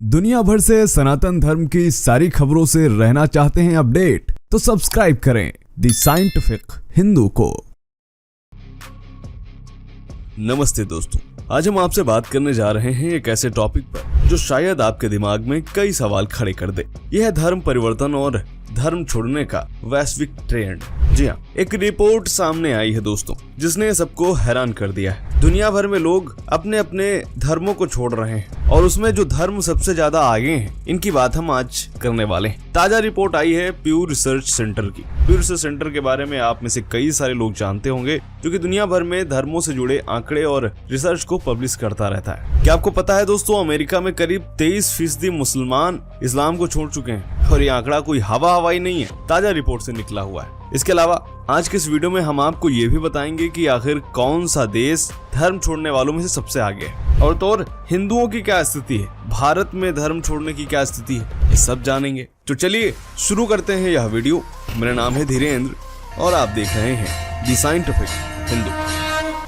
दुनिया भर से सनातन धर्म की सारी खबरों से रहना चाहते हैं अपडेट, तो सब्सक्राइब करें द साइंटिफिक हिंदू को। नमस्ते दोस्तों, आज हम आपसे बात करने जा रहे हैं एक ऐसे टॉपिक पर जो शायद आपके दिमाग में कई सवाल खड़े कर दे। यह है धर्म परिवर्तन और धर्म छोड़ने का वैश्विक ट्रेंड। जी हाँ, एक रिपोर्ट सामने आई है दोस्तों, जिसने सबको हैरान कर दिया है। दुनिया भर में लोग अपने अपने धर्मों को छोड़ रहे हैं और उसमें जो धर्म सबसे ज्यादा आगे हैं, इनकी बात हम आज करने वाले हैं। ताजा रिपोर्ट आई है प्यू रिसर्च सेंटर की। प्यू रिसर्च सेंटर के बारे में आप में से कई सारे लोग जानते होंगे, जो कि दुनिया भर में धर्मों से जुड़े आंकड़े और रिसर्च को पब्लिश करता रहता है। क्या आपको पता है दोस्तों, अमेरिका में करीब 23% मुसलमान इस्लाम को छोड़ चुके हैं और ये आंकड़ा कोई हवाई नहीं है, ताजा रिपोर्ट से निकला हुआ है। इसके अलावा आज के इस वीडियो में हम आपको ये भी बताएंगे कि आखिर कौन सा देश धर्म छोड़ने वालों में से सबसे आगे है और तो और हिंदुओं की क्या स्थिति है, भारत में धर्म छोड़ने की क्या स्थिति है, ये सब जानेंगे। तो चलिए शुरू करते हैं यह वीडियो। मेरा नाम है धीरेन्द्र और आप देख रहे हैं द साइंटिफिक हिंदू।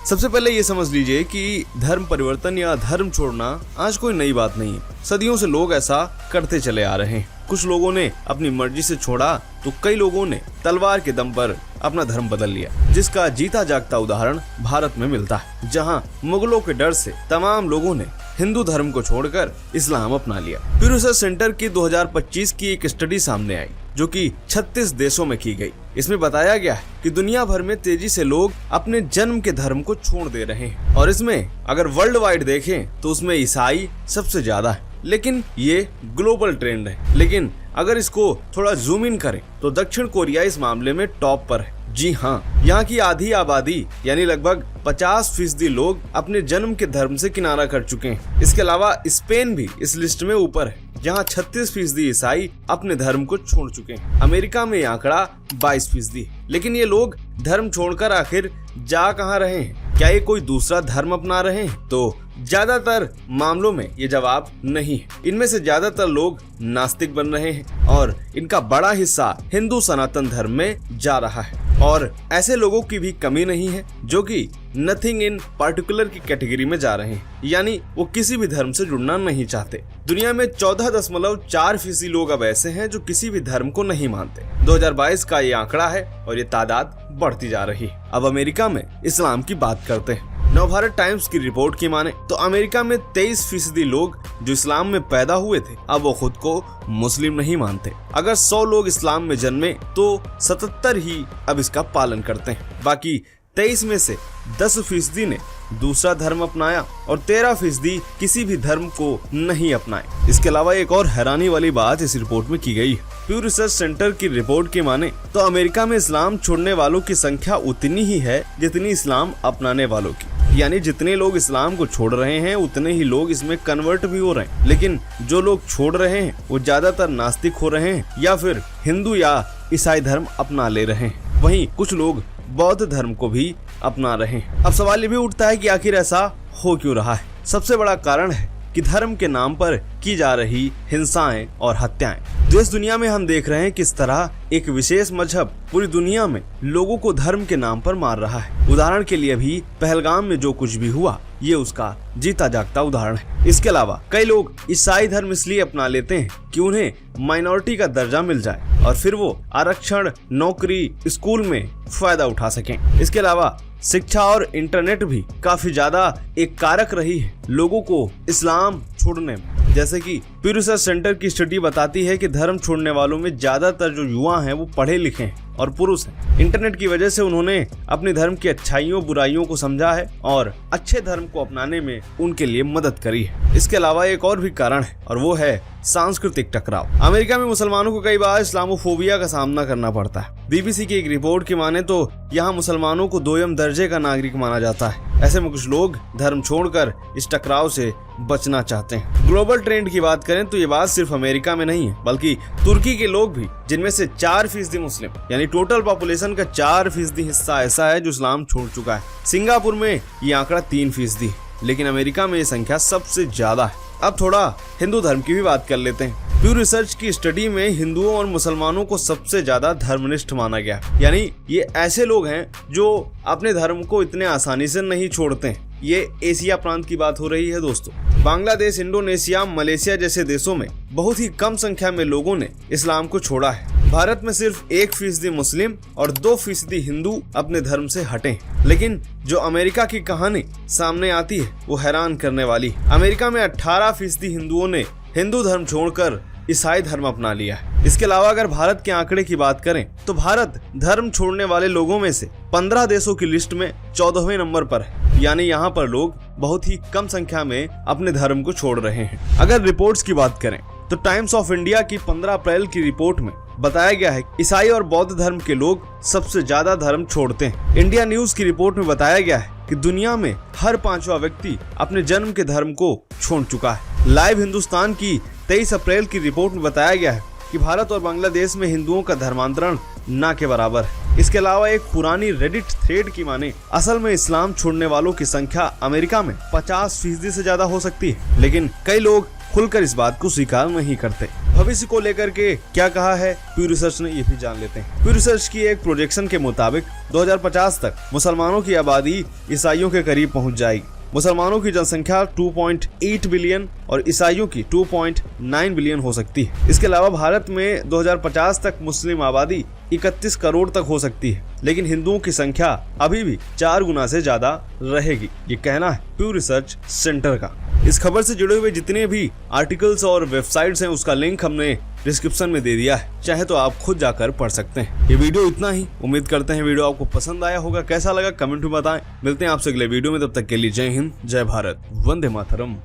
सबसे पहले ये समझ लीजिए कि धर्म परिवर्तन या धर्म छोड़ना आज कोई नई बात नहीं है। सदियों से लोग ऐसा करते चले आ रहे हैं। कुछ लोगों ने अपनी मर्जी से छोड़ा तो कई लोगों ने तलवार के दम पर अपना धर्म बदल लिया, जिसका जीता जागता उदाहरण भारत में मिलता है, जहां मुगलों के डर से तमाम लोगों ने हिंदू धर्म को छोड़कर इस्लाम अपना लिया। प्यू रिसर्च सेंटर की 2025 की एक स्टडी सामने आई, जो कि 36 देशों में की गई। इसमें बताया गया है कि दुनिया भर में तेजी से लोग अपने जन्म के धर्म को छोड़ दे रहे हैं और इसमें अगर वर्ल्ड वाइड देखें तो उसमें ईसाई सबसे ज्यादा है। लेकिन ये ग्लोबल ट्रेंड है। लेकिन अगर इसको थोड़ा जूम इन करें तो दक्षिण कोरिया इस मामले में टॉप पर है। जी हाँ, यहाँ की आधी आबादी यानी लगभग 50% लोग अपने जन्म के धर्म से किनारा कर चुके हैं। इसके अलावा स्पेन भी इस लिस्ट में ऊपर है, जहाँ 36% ईसाई अपने धर्म को छोड़ चुके हैं। अमेरिका में यह आंकड़ा 22%। लेकिन ये लोग धर्म छोड़कर आखिर जा कहाँ रहे हैं? क्या ये कोई दूसरा धर्म अपना रहे हैं? तो ज्यादातर मामलों में ये जवाब नहीं है। इनमें से ज्यादातर लोग नास्तिक बन रहे हैं और इनका बड़ा हिस्सा हिंदू सनातन धर्म में जा रहा है। और ऐसे लोगों की भी कमी नहीं है जो कि नथिंग इन पार्टिकुलर की कैटेगरी में जा रहे हैं, यानी वो किसी भी धर्म से जुड़ना नहीं चाहते। दुनिया में 14.4% लोग अब ऐसे हैं जो किसी भी धर्म को नहीं मानते। 2022 का ये आंकड़ा है और ये तादाद बढ़ती जा रही है। अब अमेरिका में इस्लाम की बात करते हैं। नवभारत टाइम्स की रिपोर्ट की माने तो अमेरिका में 23% लोग जो इस्लाम में पैदा हुए थे, अब वो खुद को मुस्लिम नहीं मानते। अगर 100 लोग इस्लाम में जन्मे तो 77 ही अब इसका पालन करते हैं। बाकी 23 में से 10% ने दूसरा धर्म अपनाया और 13% किसी भी धर्म को नहीं अपनाए। इसके अलावा एक और हैरानी वाली बात इस रिपोर्ट में की गई है। प्यू रिसर्च सेंटर की रिपोर्ट की माने तो अमेरिका में इस्लाम छोड़ने वालों की संख्या उतनी ही है जितनी इस्लाम अपनाने वालों की, यानी जितने लोग इस्लाम को छोड़ रहे हैं उतने ही लोग इसमें कन्वर्ट भी हो रहे हैं। लेकिन जो लोग छोड़ रहे हैं वो ज्यादातर नास्तिक हो रहे हैं या फिर हिंदू या ईसाई धर्म अपना ले रहे हैं। वहीं कुछ लोग बौद्ध धर्म को भी अपना रहे हैं। अब सवाल ये भी उठता है कि आखिर ऐसा हो क्यों रहा है? सबसे बड़ा कारण है कि धर्म के नाम पर की जा रही हिंसाएं और हत्याएं। देश दुनिया में हम देख रहे हैं किस तरह एक विशेष मजहब पूरी दुनिया में लोगों को धर्म के नाम पर मार रहा है। उदाहरण के लिए भी पहलगाम में जो कुछ भी हुआ, ये उसका जीता जागता उदाहरण है। इसके अलावा कई लोग ईसाई धर्म इसलिए अपना लेते हैं कि उन्हें माइनॉरिटी का दर्जा मिल जाए और फिर वो आरक्षण, नौकरी, स्कूल में फायदा उठा सकें। इसके अलावा शिक्षा और इंटरनेट भी काफी ज्यादा एक कारक रही है लोगों को इस्लाम छोड़ने में। जैसे कि प्यू रिसर्च सेंटर की स्टडी बताती है कि धर्म छोड़ने वालों में ज्यादातर जो युवा हैं वो पढ़े लिखे हैं और पुरुष हैं। इंटरनेट की वजह से उन्होंने अपने धर्म की अच्छाइयों बुराइयों को समझा है और अच्छे धर्म को अपनाने में उनके लिए मदद करी है। इसके अलावा एक और भी कारण है और वो है सांस्कृतिक टकराव। अमेरिका में मुसलमानों को कई बार इस्लामोफोबिया का सामना करना पड़ता है। बीबीसी की एक रिपोर्ट की माने तो यहाँ मुसलमानों को 2ym दर्जे का नागरिक माना जाता है। ऐसे में कुछ लोग धर्म छोड़कर इस टकराव से बचना चाहते हैं। ग्लोबल ट्रेंड की बात करें तो ये बात सिर्फ अमेरिका में नहीं है, बल्कि तुर्की के लोग भी, जिनमें से 4% मुस्लिम, यानी टोटल पॉपुलेशन का 4% हिस्सा ऐसा है जो इस्लाम छोड़ चुका है। सिंगापुर में ये आंकड़ा 3% है, लेकिन अमेरिका में ये संख्या सबसे ज्यादा है। अब थोड़ा हिंदू धर्म की भी बात कर लेते हैं। प्यू रिसर्च की स्टडी में हिंदुओं और मुसलमानों को सबसे ज्यादा धर्मनिष्ठ माना गया, यानी ये ऐसे लोग हैं जो अपने धर्म को इतने आसानी से नहीं छोड़ते हैं। ये एशिया प्रांत की बात हो रही है दोस्तों। बांग्लादेश, इंडोनेशिया, मलेशिया जैसे देशों में बहुत ही कम संख्या में लोगों ने इस्लाम को छोड़ा है। भारत में सिर्फ 1% मुस्लिम और 2% हिंदू अपने धर्म से हटे। लेकिन जो अमेरिका की कहानी सामने आती है वो हैरान करने वाली। अमेरिका में 18% हिंदुओं ने हिंदू धर्म छोड़कर ईसाई धर्म अपना लिया है। इसके अलावा अगर भारत के आंकड़े की बात करें तो भारत धर्म छोड़ने वाले लोगों में से 15 देशों की लिस्ट में 14वें नंबर पर है। यानी यहाँ पर लोग बहुत ही कम संख्या में अपने धर्म को छोड़ रहे हैं। अगर रिपोर्ट्स की बात करें तो टाइम्स ऑफ इंडिया की 15 अप्रैल की रिपोर्ट में बताया गया है ईसाई और बौद्ध धर्म के लोग सबसे ज्यादा धर्म छोड़ते हैं। इंडिया न्यूज की रिपोर्ट में बताया गया है कि दुनिया में हर 5वां व्यक्ति अपने जन्म के धर्म को छोड़ चुका है। लाइव हिंदुस्तान की 23 अप्रैल की रिपोर्ट में बताया गया है कि भारत और बांग्लादेश में हिंदुओं का धर्मांतरण ना के बराबर है। इसके अलावा एक पुरानी रेडिट थ्रेड की माने असल में इस्लाम छोड़ने वालों की संख्या अमेरिका में 50% से ज्यादा हो सकती है, लेकिन कई लोग खुलकर इस बात को स्वीकार नहीं करते। भविष्य को लेकर के क्या कहा है प्यू रिसर्च ने, ये भी जान लेते हैं। प्यू रिसर्च की एक प्रोजेक्शन के मुताबिक 2050 तक मुसलमानों की आबादी ईसाइयों के करीब पहुंच जाएगी। मुसलमानों की जनसंख्या 2.8 बिलियन और ईसाइयों की 2.9 बिलियन हो सकती है। इसके अलावा भारत में 2050 तक मुस्लिम आबादी 31 करोड़ तक हो सकती है, लेकिन हिंदुओं की संख्या अभी भी 4 गुना से ज्यादा रहेगी। ये कहना है प्यू रिसर्च सेंटर का। इस खबर से जुड़े हुए जितने भी आर्टिकल्स और वेबसाइट्स हैं उसका लिंक हमने डिस्क्रिप्शन में दे दिया है, चाहे तो आप खुद जाकर पढ़ सकते हैं। ये वीडियो इतना ही। उम्मीद करते हैं वीडियो आपको पसंद आया होगा। कैसा लगा कमेंट में बताएं। मिलते हैं आपसे अगले वीडियो में, तब तक के लिए जय हिंद, जय भारत, वंदे मातरम।